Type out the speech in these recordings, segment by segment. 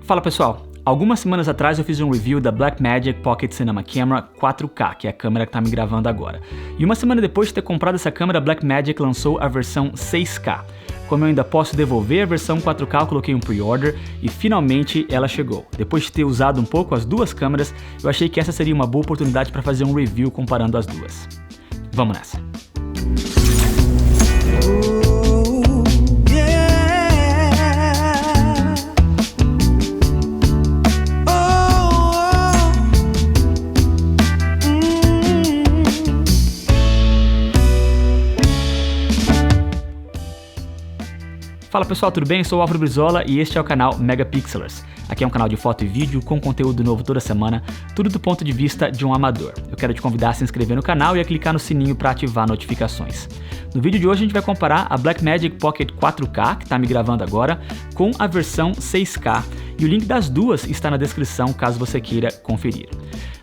Fala pessoal, algumas semanas atrás eu fiz um review da Blackmagic Pocket Cinema Camera 4K, que é a câmera que está me gravando agora. E uma semana depois de ter comprado essa câmera, a Blackmagic lançou a versão 6K. Como eu ainda posso devolver a versão 4K, eu coloquei um pre-order e finalmente ela chegou. Depois de ter usado um pouco as duas câmeras, eu achei que essa seria uma boa oportunidade para fazer um review comparando as duas. Vamos nessa! Fala pessoal, tudo bem? Eu sou o Álvaro Brizola e este é o canal Megapixelers. Aqui é um canal de foto e vídeo com conteúdo novo toda semana, tudo do ponto de vista de um amador. Eu quero te convidar a se inscrever no canal e a clicar no sininho para ativar notificações. No vídeo de hoje a gente vai comparar a Blackmagic Pocket 4K, que está me gravando agora, com a versão 6K. E o link das duas está na descrição caso você queira conferir.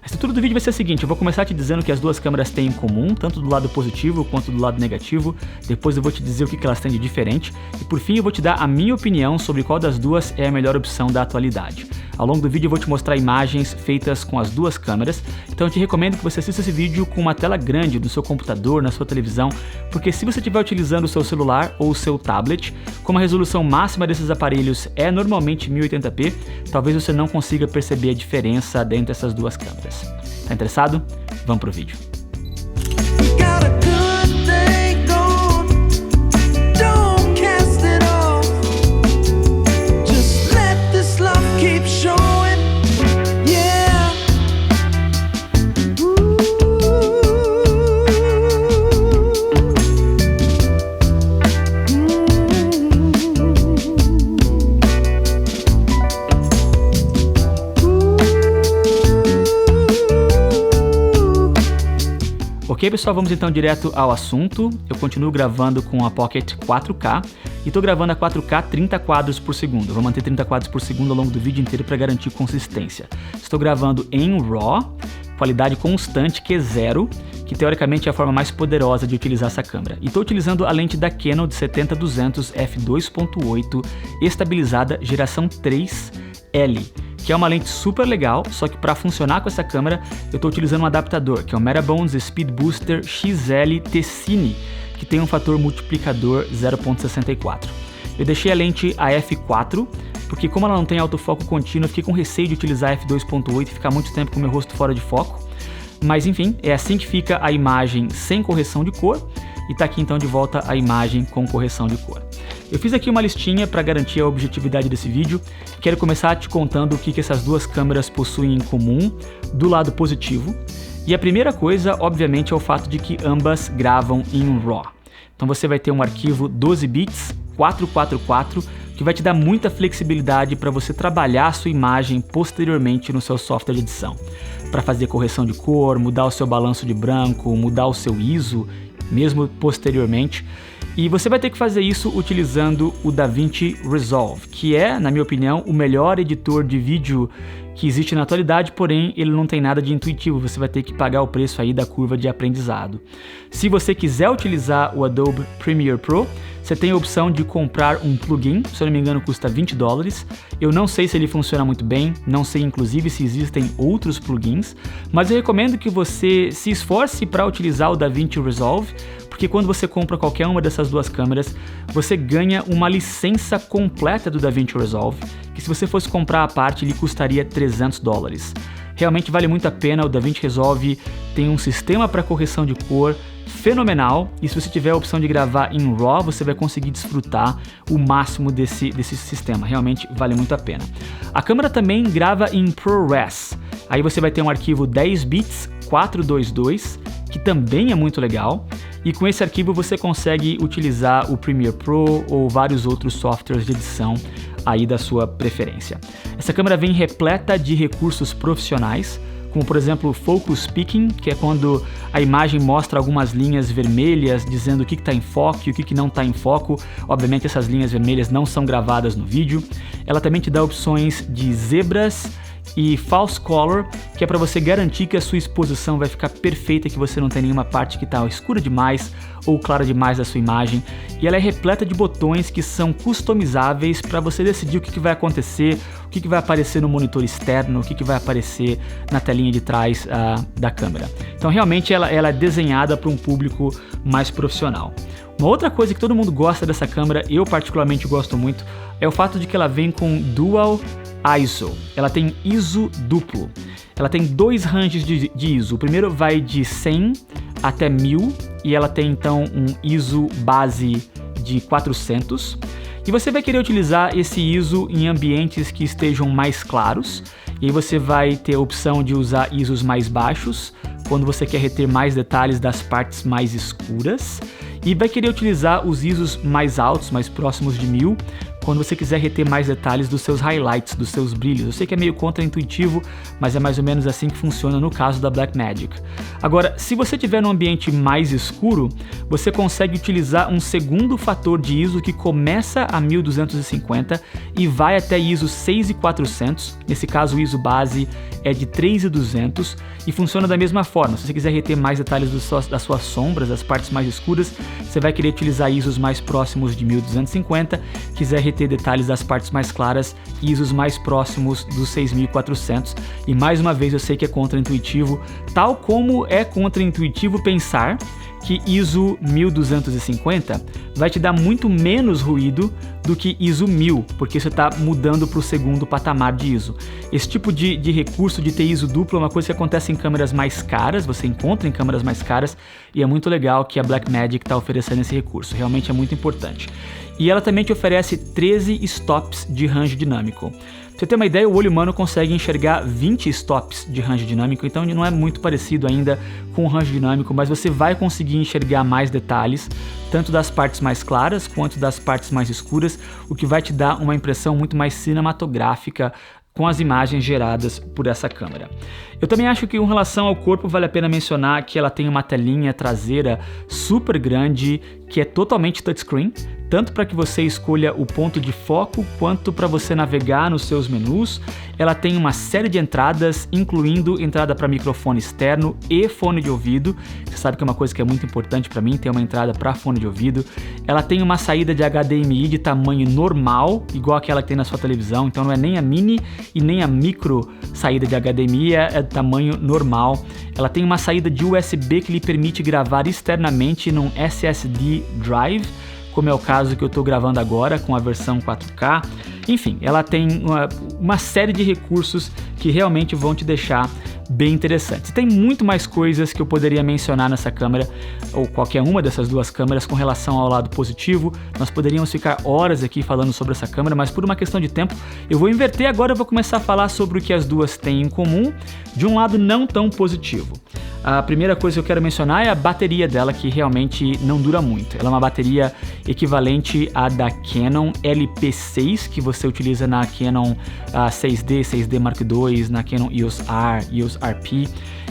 A estrutura do vídeo vai ser a seguinte: eu vou começar te dizendo o que as duas câmeras têm em comum, tanto do lado positivo quanto do lado negativo. Depois eu vou te dizer o que elas têm de diferente. E por fim eu vou te dar a minha opinião sobre qual das duas é a melhor opção da atualidade. Ao longo do vídeo eu vou te mostrar imagens feitas com as duas câmeras, então eu te recomendo que você assista esse vídeo com uma tela grande no seu computador, na sua televisão, porque se você estiver utilizando o seu celular ou o seu tablet, como a resolução máxima desses aparelhos é normalmente 1080p, talvez você não consiga perceber a diferença dentre essas duas câmeras. Tá interessado? Vamos pro vídeo. Ok pessoal, vamos então direto ao assunto. Eu continuo gravando com a Pocket 4K e estou gravando a 4K 30 quadros por segundo. Eu vou manter 30 quadros por segundo ao longo do vídeo inteiro para garantir consistência. Estou gravando em RAW, qualidade constante Q0, que teoricamente é a forma mais poderosa de utilizar essa câmera. E estou utilizando a lente da Canon de 70-200 f2.8 estabilizada geração 3L. Que é uma lente super legal, só que para funcionar com essa câmera eu estou utilizando um adaptador, que é o Metabones Speed Booster XL T-Cine, que tem um fator multiplicador 0.64. Eu deixei a lente a f4, porque como ela não tem autofoco contínuo, eu fiquei com receio de utilizar f2.8 e ficar muito tempo com o meu rosto fora de foco. Mas enfim, é assim que fica a imagem sem correção de cor, e tá aqui então de volta a imagem com correção de cor. Eu fiz aqui uma listinha para garantir a objetividade desse vídeo. Quero começar te contando o que essas duas câmeras possuem em comum do lado positivo. E a primeira coisa, obviamente, é o fato de que ambas gravam em RAW. Então você vai ter um arquivo 12 bits 444 que vai te dar muita flexibilidade para você trabalhar a sua imagem posteriormente no seu software de edição. Para fazer correção de cor, mudar o seu balanço de branco, mudar o seu ISO, mesmo posteriormente. E você vai ter que fazer isso utilizando o DaVinci Resolve, que é, na minha opinião, o melhor editor de vídeo que existe na atualidade, porém ele não tem nada de intuitivo, você vai ter que pagar o preço aí da curva de aprendizado. Se você quiser utilizar o Adobe Premiere Pro, você tem a opção de comprar um plugin, se eu não me engano custa $20. Eu não sei se ele funciona muito bem, não sei inclusive se existem outros plugins, mas eu recomendo que você se esforce para utilizar o DaVinci Resolve, porque quando você compra qualquer uma dessas duas câmeras, você ganha uma licença completa do DaVinci Resolve, que se você fosse comprar à parte, ele custaria $300. Realmente vale muito a pena, o DaVinci Resolve tem um sistema para correção de cor fenomenal, e se você tiver a opção de gravar em RAW, você vai conseguir desfrutar o máximo desse sistema, realmente vale muito a pena. A câmera também grava em ProRes, aí você vai ter um arquivo 10 bits 422, que também é muito legal, e com esse arquivo você consegue utilizar o Premiere Pro ou vários outros softwares de edição aí da sua preferência. Essa câmera vem repleta de recursos profissionais, como por exemplo Focus Picking, que é quando a imagem mostra algumas linhas vermelhas dizendo o que está em foco e o que não está em foco. Obviamente essas linhas vermelhas não são gravadas no vídeo. Ela também te dá opções de zebras e False Color, que é para você garantir que a sua exposição vai ficar perfeita, que você não tem nenhuma parte que está escura demais ou clara demais da sua imagem. E ela é repleta de botões que são customizáveis para você decidir o que vai acontecer, o que vai aparecer no monitor externo, o que vai aparecer na telinha de trás da câmera. Então realmente ela é desenhada para um público mais profissional. Uma outra coisa que todo mundo gosta dessa câmera, eu particularmente gosto muito, é o fato de que ela vem com Dual ISO. Ela tem ISO duplo. Ela tem 2 ranges de ISO. O primeiro vai de 100 até 1000 e ela tem então um ISO base de 400. E você vai querer utilizar esse ISO em ambientes que estejam mais claros. E aí você vai ter a opção de usar ISOs mais baixos, quando você quer reter mais detalhes das partes mais escuras. E vai querer utilizar os ISOs mais altos, mais próximos de 1000, quando você quiser reter mais detalhes dos seus highlights, dos seus brilhos. Eu sei que é meio contraintuitivo, mas é mais ou menos assim que funciona no caso da Blackmagic. Agora, se você estiver num ambiente mais escuro, você consegue utilizar um segundo fator de ISO que começa a 1250 e vai até ISO 6400. Nesse caso, o ISO base é de 3200 e funciona da mesma forma. Se você quiser reter mais detalhes das suas sombras, das partes mais escuras, você vai querer utilizar ISOs mais próximos de 1250. Quiser reter detalhes das partes mais claras, ISOs mais próximos dos 6400. E mais uma vez eu sei que é contraintuitivo, tal como é contraintuitivo pensar que ISO 1250 vai te dar muito menos ruído do que ISO 1000, porque você está mudando para o segundo patamar de ISO. Esse tipo de recurso de ter ISO duplo é uma coisa que acontece em câmeras mais caras, você encontra em câmeras mais caras, e é muito legal que a Blackmagic está oferecendo esse recurso, realmente é muito importante. E ela também te oferece 13 stops de range dinâmico. Pra você ter uma ideia, o olho humano consegue enxergar 20 stops de range dinâmico, então ele não é muito parecido ainda com o range dinâmico, mas você vai conseguir enxergar mais detalhes, tanto das partes mais claras quanto das partes mais escuras, o que vai te dar uma impressão muito mais cinematográfica com as imagens geradas por essa câmera. Eu também acho que, em relação ao corpo, vale a pena mencionar que ela tem uma telinha traseira super grande, que é totalmente touchscreen, tanto para que você escolha o ponto de foco, quanto para você navegar nos seus menus. Ela tem uma série de entradas, incluindo entrada para microfone externo e fone de ouvido. Você sabe que é uma coisa que é muito importante para mim, ter uma entrada para fone de ouvido. Ela tem uma saída de HDMI de tamanho normal, igual aquela que tem na sua televisão, então não é nem a mini e nem a micro saída de HDMI, é tamanho normal. Ela tem uma saída de USB que lhe permite gravar externamente num SSD drive, como é o caso que eu estou gravando agora com a versão 4K. Enfim, ela tem uma série de recursos que realmente vão te deixar bem interessantes. Tem muito mais coisas que eu poderia mencionar nessa câmera, ou qualquer uma dessas duas câmeras, com relação ao lado positivo. Nós poderíamos ficar horas aqui falando sobre essa câmera, mas por uma questão de tempo eu vou inverter agora. Eu vou começar a falar sobre o que as duas têm em comum, de um lado não tão positivo. A primeira coisa que eu quero mencionar é a bateria dela, que realmente não dura muito. Ela é uma bateria equivalente à da Canon LP6, que você utiliza na Canon 6D, 6D Mark II, na Canon EOS R, EOS RP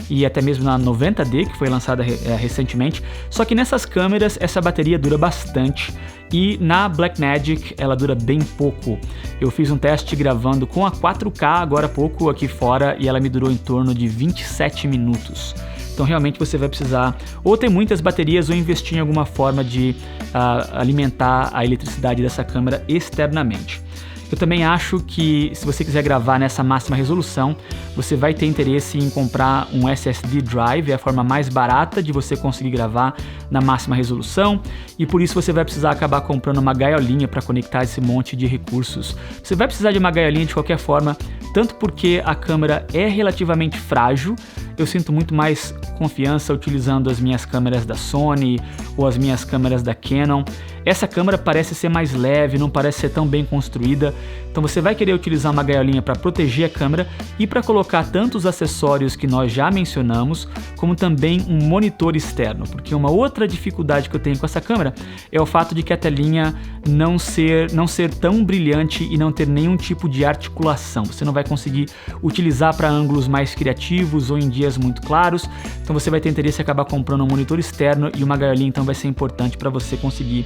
e até mesmo na 90D, que foi lançada recentemente. Só que nessas câmeras essa bateria dura bastante, e na Blackmagic ela dura bem pouco. Eu fiz um teste gravando com a 4K agora há pouco aqui fora e ela me durou em torno de 27 minutos. Então realmente você vai precisar ou ter muitas baterias ou investir em alguma forma de alimentar a eletricidade dessa câmera externamente. Eu também acho que, se você quiser gravar nessa máxima resolução, você vai ter interesse em comprar um SSD drive, é a forma mais barata de você conseguir gravar na máxima resolução, e por isso você vai precisar acabar comprando uma gaiolinha para conectar esse monte de recursos. Você vai precisar de uma gaiolinha de qualquer forma, tanto porque a câmera é relativamente frágil. Eu sinto muito mais confiança utilizando as minhas câmeras da Sony ou as minhas câmeras da Canon. Essa câmera parece ser mais leve, não parece ser tão bem construída, então você vai querer utilizar uma gaiolinha para proteger a câmera e para colocar tanto os acessórios que nós já mencionamos, como também um monitor externo, porque uma outra dificuldade que eu tenho com essa câmera é o fato de que a telinha não ser tão brilhante e não ter nenhum tipo de articulação. Você não vai conseguir utilizar para ângulos mais criativos ou em dias muito claros, então você vai ter interesse em acabar comprando um monitor externo, e uma gaiolinha então vai ser importante para você conseguir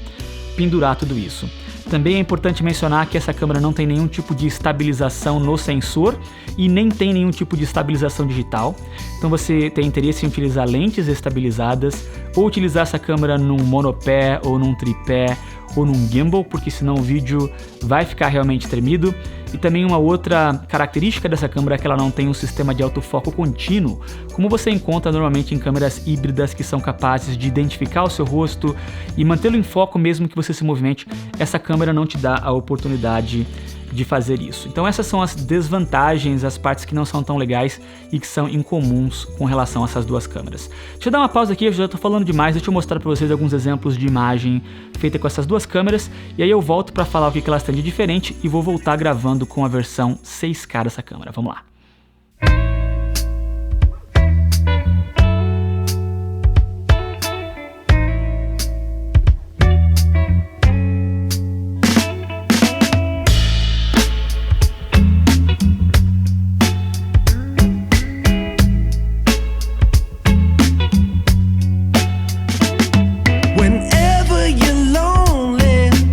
pendurar tudo isso. Também é importante mencionar que essa câmera não tem nenhum tipo de estabilização no sensor e nem tem nenhum tipo de estabilização digital. Então você tem interesse em utilizar lentes estabilizadas ou utilizar essa câmera num monopé ou num tripé ou num gimbal, porque senão o vídeo vai ficar realmente tremido. E também uma outra característica dessa câmera é que ela não tem um sistema de autofoco contínuo, como você encontra normalmente em câmeras híbridas que são capazes de identificar o seu rosto e mantê-lo em foco mesmo que você se movimente. Essa câmera não te dá a oportunidade de fazer isso. Então essas são as desvantagens, as partes que não são tão legais e que são incomuns com relação a essas duas câmeras. Deixa eu dar uma pausa aqui, eu já estou falando demais, deixa eu mostrar para vocês alguns exemplos de imagem feita com essas duas câmeras e aí eu volto para falar o que elas têm de diferente e vou voltar gravando com a versão 6K dessa câmera. Vamos lá.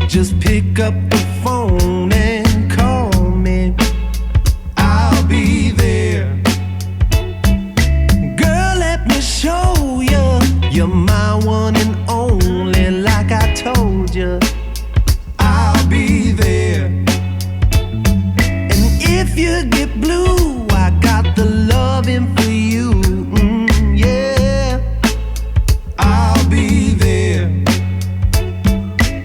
Just pick up the phone and call me. I'll be there. Girl, let me show you. You're my one and only, like I told you. I'll be there. And if you get blue, I got the loving for you. Yeah, I'll be there.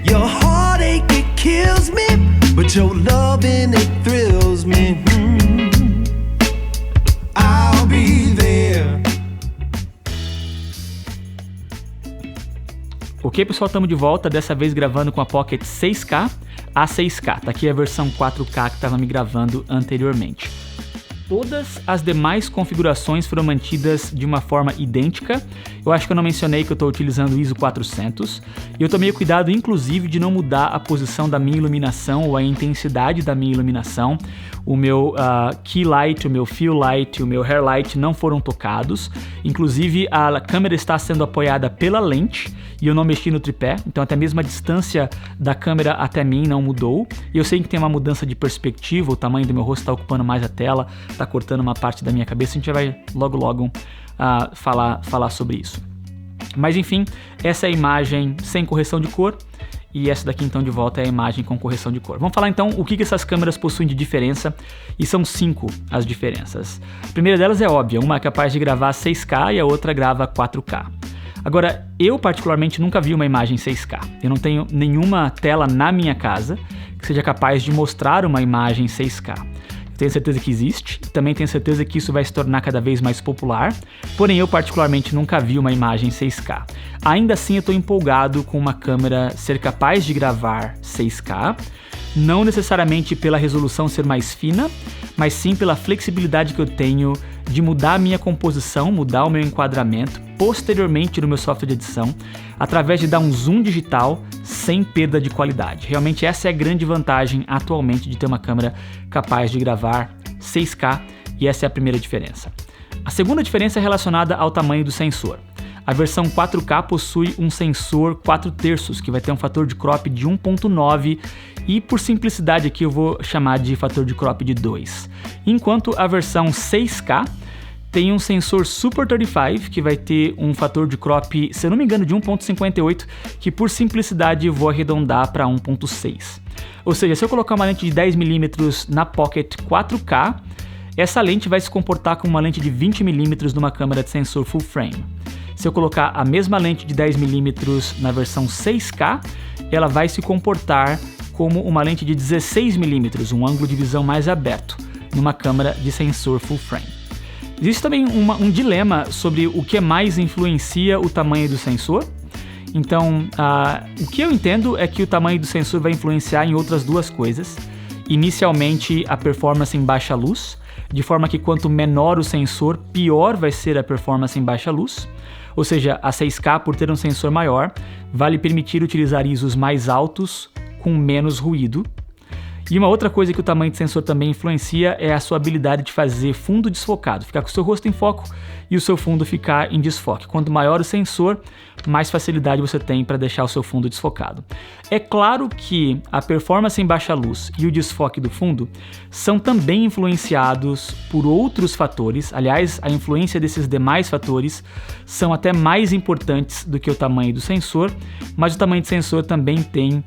Your heartache, it kills me, but your loving, it thrills me. I'll be there. Ok, pessoal, estamos de volta, dessa vez gravando com a Pocket 6K a 6K. Tá aqui a versão 4K que estava me gravando anteriormente. Todas as demais configurações foram mantidas de uma forma idêntica. Eu acho que eu não mencionei que eu estou utilizando o ISO 400. E eu tomei cuidado, inclusive, de não mudar a posição da minha iluminação ou a intensidade da minha iluminação. O meu key light, o meu fill light, o meu hair light não foram tocados. Inclusive, a câmera está sendo apoiada pela lente e eu não mexi no tripé. Então, até mesmo a distância da câmera até mim não mudou. E eu sei que tem uma mudança de perspectiva, o tamanho do meu rosto está ocupando mais a tela, está cortando uma parte da minha cabeça. A gente vai logo falar sobre isso. Mas enfim, essa é a imagem sem correção de cor e essa daqui então de volta é a imagem com correção de cor. Vamos falar então o que essas câmeras possuem de diferença, e são 5 as diferenças. A primeira delas é óbvia, uma é capaz de gravar 6K e a outra grava 4K. Agora, eu particularmente nunca vi uma imagem 6K. Eu não tenho nenhuma tela na minha casa que seja capaz de mostrar uma imagem 6K. Tenho certeza que existe, também tenho certeza que isso vai se tornar cada vez mais popular, porém eu particularmente nunca vi uma imagem 6K. Ainda assim eu estou empolgado com uma câmera ser capaz de gravar 6K, não necessariamente pela resolução ser mais fina, mas sim pela flexibilidade que eu tenho de mudar a minha composição, mudar o meu enquadramento posteriormente no meu software de edição, através de dar um zoom digital sem perda de qualidade. Realmente essa é a grande vantagem atualmente de ter uma câmera capaz de gravar 6K, e essa é a primeira diferença. A segunda diferença é relacionada ao tamanho do sensor. A versão 4K possui um sensor 4/3, que vai ter um fator de crop de 1.9 e, por simplicidade aqui, eu vou chamar de fator de crop de 2. Enquanto a versão 6K tem um sensor Super 35, que vai ter um fator de crop, se eu não me engano, de 1.58, que por simplicidade eu vou arredondar para 1.6. Ou seja, se eu colocar uma lente de 10mm na Pocket 4K, essa lente vai se comportar como uma lente de 20mm numa câmera de sensor full frame. Se eu colocar a mesma lente de 10mm na versão 6K, ela vai se comportar como uma lente de 16mm, um ângulo de visão mais aberto, numa câmera de sensor full frame. Existe também um dilema sobre o que mais influencia o tamanho do sensor. Então, o que eu entendo é que o tamanho do sensor vai influenciar em outras duas coisas. Inicialmente, a performance em baixa luz, de forma que quanto menor o sensor, pior vai ser a performance em baixa luz. Ou seja, a 6K, por ter um sensor maior, vai lhe permitir utilizar ISOs mais altos com menos ruído. E uma outra coisa que o tamanho de sensor também influencia é a sua habilidade de fazer fundo desfocado, ficar com o seu rosto em foco e o seu fundo ficar em desfoque. Quanto maior o sensor, mais facilidade você tem para deixar o seu fundo desfocado. É claro que a performance em baixa luz e o desfoque do fundo são também influenciados por outros fatores. Aliás, a influência desses demais fatores são até mais importantes do que o tamanho do sensor, mas o tamanho do sensor também tem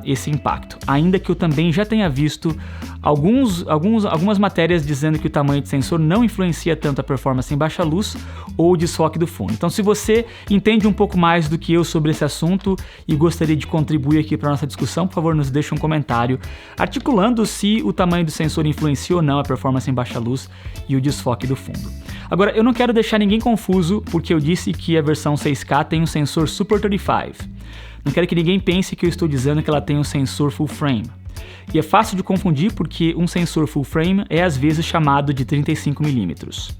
esse impacto. Ainda que eu também já tenha visto algumas matérias dizendo que o tamanho de sensor não influencia tanto a performance em baixa luz ou o desfoque do fundo. Então, se você entende um pouco mais do que eu sobre esse assunto e gostaria de contribuir aqui para a nossa discussão, por favor, nos deixe um comentário articulando se o tamanho do sensor influencia ou não a performance em baixa luz e o desfoque do fundo. Agora, eu não quero deixar ninguém confuso porque eu disse que a versão 6K tem um sensor Super 35. Não quero que ninguém pense que eu estou dizendo que ela tem um sensor full frame. E é fácil de confundir porque um sensor full frame é às vezes chamado de 35mm.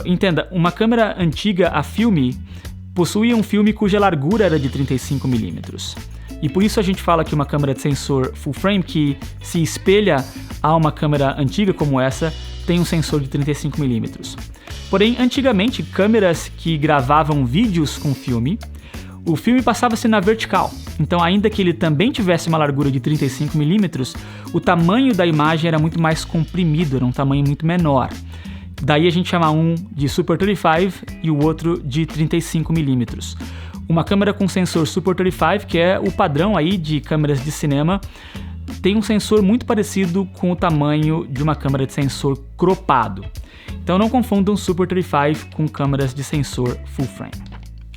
Entenda, uma câmera antiga a filme possuía um filme cuja largura era de 35mm. E por isso a gente fala que uma câmera de sensor full frame que se espelha a uma câmera antiga como essa tem um sensor de 35mm. Porém, antigamente, câmeras que gravavam vídeos com filme, o filme passava-se na vertical. Então, ainda que ele também tivesse uma largura de 35mm, o tamanho da imagem era muito mais comprimido, era um tamanho muito menor. Daí a gente chama um de Super 35 e o outro de 35mm. Uma câmera com sensor Super 35, que é o padrão aí de câmeras de cinema, tem um sensor muito parecido com o tamanho de uma câmera de sensor cropado. Então não confundam Super 35 com câmeras de sensor full frame.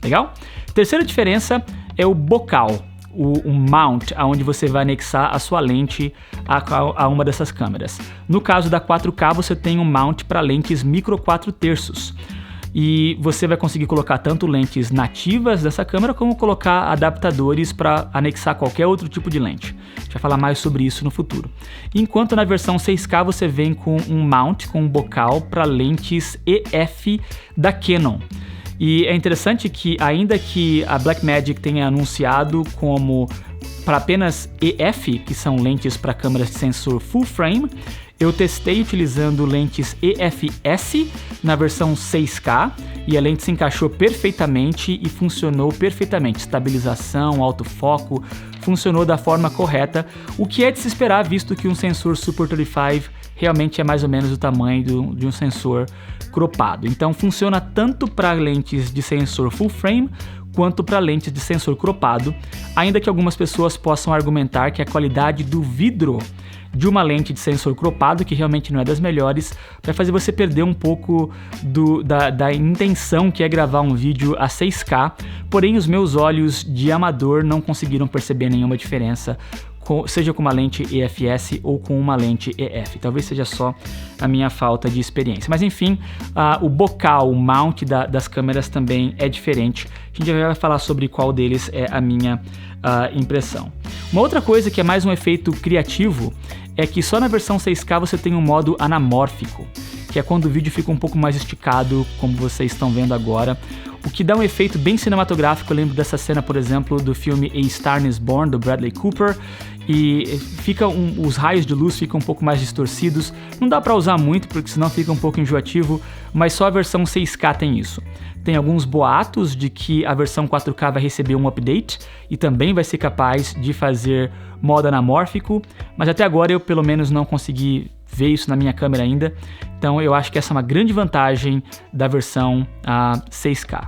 Legal? Terceira diferença é o bocal, o mount, onde você vai anexar a sua lente a uma dessas câmeras. No caso da 4K, você tem um mount para lentes micro 4/3. E você vai conseguir colocar tanto lentes nativas dessa câmera, como colocar adaptadores para anexar qualquer outro tipo de lente. A gente vai falar mais sobre isso no futuro. Enquanto na versão 6K você vem com um mount, com um bocal para lentes EF da Canon. E é interessante que, ainda que a Blackmagic tenha anunciado como para apenas EF, que são lentes para câmeras de sensor full frame, eu testei utilizando lentes EFS na versão 6K e a lente se encaixou perfeitamente e funcionou perfeitamente. Estabilização, autofoco, funcionou da forma correta, o que é de se esperar visto que um sensor Super 35 realmente é mais ou menos o tamanho de um sensor cropado. Então funciona tanto para lentes de sensor full frame quanto para lentes de sensor cropado, ainda que algumas pessoas possam argumentar que a qualidade do vidro de uma lente de sensor cropado, que realmente não é das melhores, vai fazer você perder um pouco da intenção que é gravar um vídeo a 6K, porém os meus olhos de amador não conseguiram perceber nenhuma diferença, seja com uma lente EFS ou com uma lente EF. Talvez seja só a minha falta de experiência. Mas enfim, o bocal, o mount das câmeras também é diferente. A gente vai falar sobre qual deles é a minha impressão. Uma outra coisa que é mais um efeito criativo é que só na versão 6K você tem um modo anamórfico, que é quando o vídeo fica um pouco mais esticado, como vocês estão vendo agora, o que dá um efeito bem cinematográfico. Eu lembro dessa cena, por exemplo, do filme A Star is Born, do Bradley Cooper, e os raios de luz ficam um pouco mais distorcidos. Não dá para usar muito, porque senão fica um pouco enjoativo, mas só a versão 6K tem isso. Tem alguns boatos de que a versão 4K vai receber um update e também vai ser capaz de fazer modo anamórfico, mas até agora eu pelo menos não consegui ver isso na minha câmera ainda, então eu acho que essa é uma grande vantagem da versão 6K.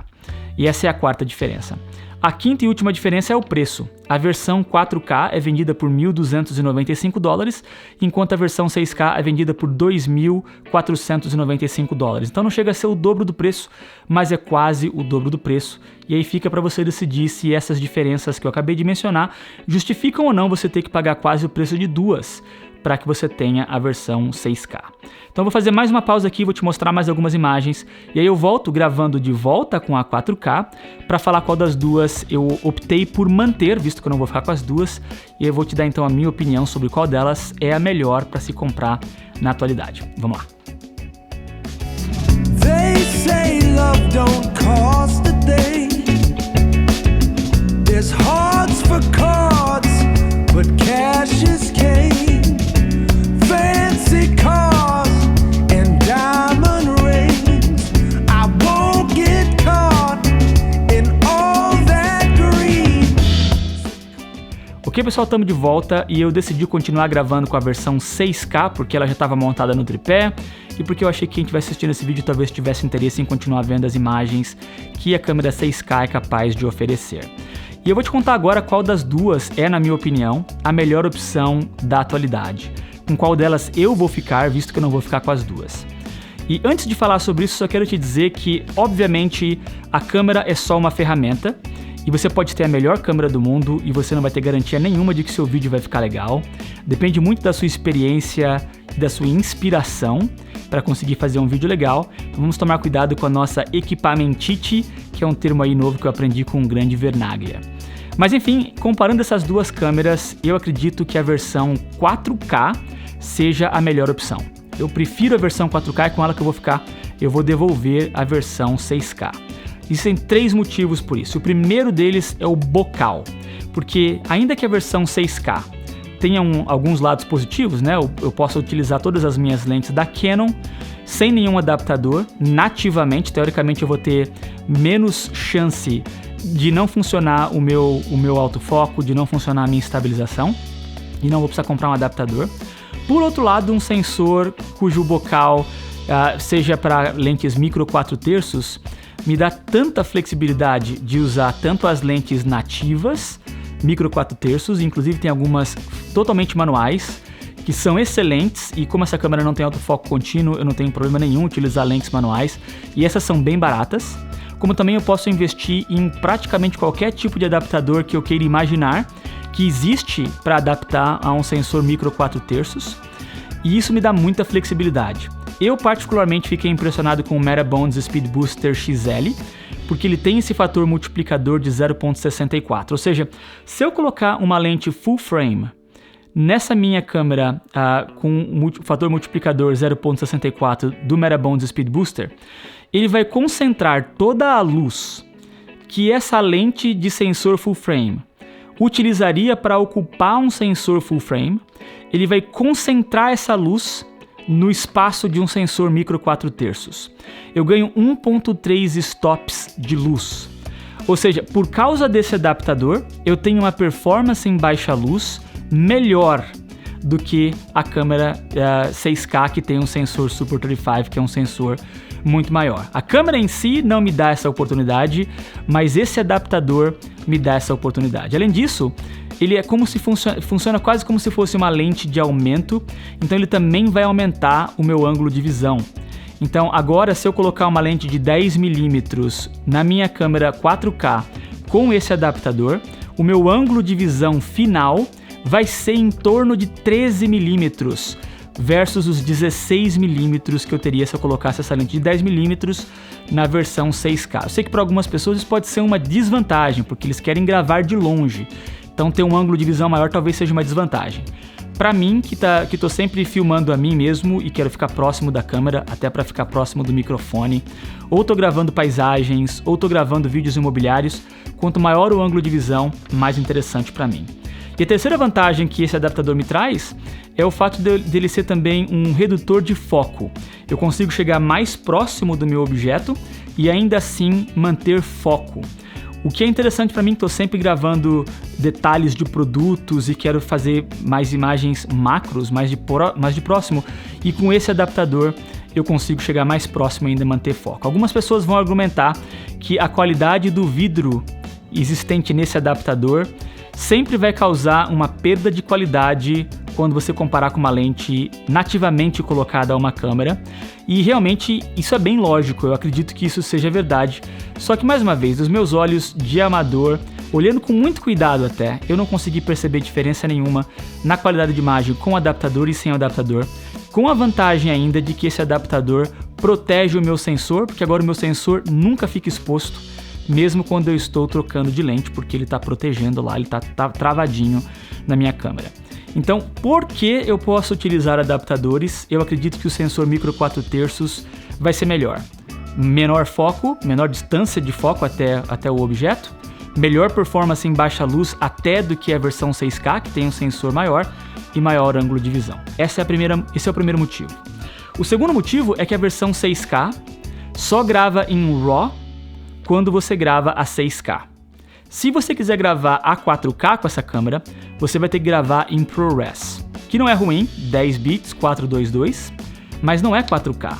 E essa é a quarta diferença. A quinta e última diferença é o preço. A versão 4K é vendida por $1.295, enquanto a versão 6K é vendida por $2.495. Então não chega a ser o dobro do preço, mas é quase o dobro do preço. E aí fica para você decidir se essas diferenças que eu acabei de mencionar justificam ou não você ter que pagar quase o preço de duas para que você tenha a versão 6K. Então eu vou fazer mais uma pausa aqui, vou te mostrar mais algumas imagens, e aí eu volto gravando de volta com a 4K para falar qual das duas eu optei por manter, visto que eu não vou ficar com as duas, e eu vou te dar então a minha opinião sobre qual delas é a melhor para se comprar na atualidade. Vamos lá. They say love don't cost a thing. There's hearts for cards, but cash is king. Fancy cars and diamond rings. I won't get caught in all that greed. Ok, pessoal, estamos de volta e eu decidi continuar gravando com a versão 6K porque ela já estava montada no tripé e porque eu achei que quem estiver assistindo esse vídeo talvez tivesse interesse em continuar vendo as imagens que a câmera 6K é capaz de oferecer. E eu vou te contar agora qual das duas é, na minha opinião, a melhor opção da atualidade. Com qual delas eu vou ficar, visto que eu não vou ficar com as duas. E antes de falar sobre isso, só quero te dizer que, obviamente, a câmera é só uma ferramenta e você pode ter a melhor câmera do mundo e você não vai ter garantia nenhuma de que seu vídeo vai ficar legal. Depende muito da sua experiência e da sua inspiração para conseguir fazer um vídeo legal. Então vamos tomar cuidado com a nossa equipamentite, que é um termo aí novo que eu aprendi com um grande Vernaglia. Mas enfim, comparando essas duas câmeras, eu acredito que a versão 4K seja a melhor opção. Eu prefiro a versão 4K, é com ela que eu vou ficar. Eu vou devolver a versão 6K. Existem 3 motivos por isso. O primeiro deles é o bocal, porque ainda que a versão 6K tenha alguns lados positivos, né? Eu posso utilizar todas as minhas lentes da Canon sem nenhum adaptador, nativamente. Teoricamente eu vou ter menos chance de não funcionar o meu autofoco, de não funcionar a minha estabilização, e não vou precisar comprar um adaptador. Por outro lado, um sensor cujo bocal seja para lentes micro 4/3 me dá tanta flexibilidade de usar tanto as lentes nativas, micro 4/3, inclusive tem algumas totalmente manuais, que são excelentes, e como essa câmera não tem autofoco contínuo, eu não tenho problema nenhum utilizar lentes manuais, e essas são bem baratas. Como também eu posso investir em praticamente qualquer tipo de adaptador que eu queira imaginar, que existe para adaptar a um sensor micro 4/3, e isso me dá muita flexibilidade. Eu particularmente fiquei impressionado com o Metabones Speed Booster XL, porque ele tem esse fator multiplicador de 0.64, ou seja, se eu colocar uma lente full frame nessa minha câmera com o fator multiplicador 0.64 do Metabones Speed Booster, ele vai concentrar toda a luz que essa lente de sensor full frame utilizaria para ocupar um sensor full frame, ele vai concentrar essa luz no espaço de um sensor micro 4/3. Eu ganho 1.3 stops de luz. Ou seja, por causa desse adaptador, eu tenho uma performance em baixa luz melhor do que a câmera 6K, que tem um sensor Super 35, que é um sensor muito maior. A câmera em si não me dá essa oportunidade, mas esse adaptador me dá essa oportunidade. Além disso, ele é como se funciona quase como se fosse uma lente de aumento, então ele também vai aumentar o meu ângulo de visão. Então agora, se eu colocar uma lente de 10mm na minha câmera 4K com esse adaptador, o meu ângulo de visão final vai ser em torno de 13mm versus os 16mm que eu teria se eu colocasse essa lente de 10mm na versão 6K. Eu sei que para algumas pessoas isso pode ser uma desvantagem, porque eles querem gravar de longe, então ter um ângulo de visão maior talvez seja uma desvantagem. Para mim, que tô sempre filmando a mim mesmo e quero ficar próximo da câmera, até para ficar próximo do microfone, ou tô gravando paisagens, ou tô gravando vídeos imobiliários, quanto maior o ângulo de visão, mais interessante para mim. E a terceira vantagem que esse adaptador me traz é o fato dele ser também um redutor de foco. Eu consigo chegar mais próximo do meu objeto e ainda assim manter foco. O que é interessante para mim, que estou sempre gravando detalhes de produtos e quero fazer mais imagens macros, mais de próximo, e com esse adaptador eu consigo chegar mais próximo e ainda manter foco. Algumas pessoas vão argumentar que a qualidade do vidro existente nesse adaptador sempre vai causar uma perda de qualidade quando você comparar com uma lente nativamente colocada a uma câmera, e realmente isso é bem lógico, eu acredito que isso seja verdade, só que mais uma vez, os meus olhos de amador, olhando com muito cuidado até, eu não consegui perceber diferença nenhuma na qualidade de imagem com adaptador e sem adaptador, com a vantagem ainda de que esse adaptador protege o meu sensor, porque agora o meu sensor nunca fica exposto, mesmo quando eu estou trocando de lente, porque ele está protegendo lá, ele está travadinho na minha câmera. Então, por que eu posso utilizar adaptadores? Eu acredito que o sensor micro 4/3 vai ser melhor. Menor foco, menor distância de foco até o objeto, melhor performance em baixa luz até do que a versão 6K, que tem um sensor maior, e maior ângulo de visão. Esse é o primeiro motivo. O segundo motivo é que a versão 6K só grava em RAW quando você grava a 6K. Se você quiser gravar a 4K com essa câmera, você vai ter que gravar em ProRes, que não é ruim, 10 bits, 422, mas não é 4K.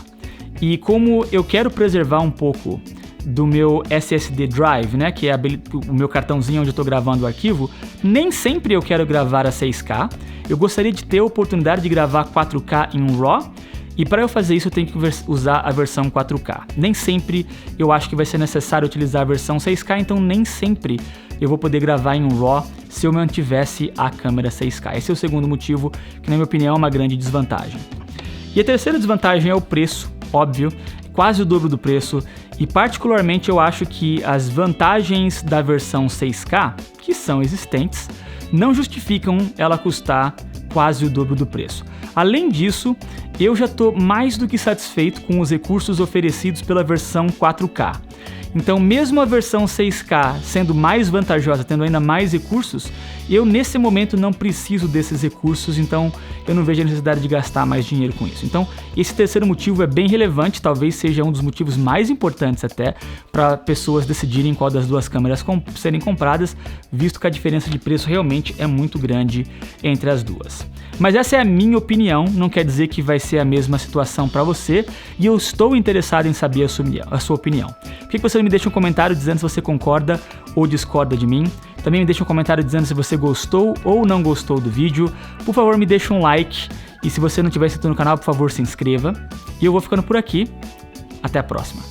E como eu quero preservar um pouco do meu SSD drive, né, que é o meu cartãozinho onde eu estou gravando o arquivo, nem sempre eu quero gravar a 6K, eu gostaria de ter a oportunidade de gravar 4K em um RAW, e para eu fazer isso eu tenho que usar a versão 4K. Nem sempre eu acho que vai ser necessário utilizar a versão 6K, então nem sempre eu vou poder gravar em um RAW se eu mantivesse a câmera 6K. Esse é o segundo motivo, que na minha opinião é uma grande desvantagem. E a terceira desvantagem é o preço, óbvio, quase o dobro do preço, e particularmente eu acho que as vantagens da versão 6K, que são existentes, não justificam ela custar quase o dobro do preço. Além disso, eu já estou mais do que satisfeito com os recursos oferecidos pela versão 4K. Então, mesmo a versão 6K sendo mais vantajosa, tendo ainda mais recursos, eu nesse momento não preciso desses recursos, então eu não vejo a necessidade de gastar mais dinheiro com isso. Então, esse terceiro motivo é bem relevante, talvez seja um dos motivos mais importantes até para pessoas decidirem qual das duas câmeras serem compradas, visto que a diferença de preço realmente é muito grande entre as duas. Mas essa é a minha opinião, não quer dizer que vai ser a mesma situação para você, e eu estou interessado em saber a sua opinião. Por que você não me deixa um comentário dizendo se você concorda ou discorda de mim? Também me deixa um comentário dizendo se você gostou ou não gostou do vídeo. Por favor, me deixa um like, e se você não estiver inscrito no canal, por favor, se inscreva. E eu vou ficando por aqui. Até a próxima.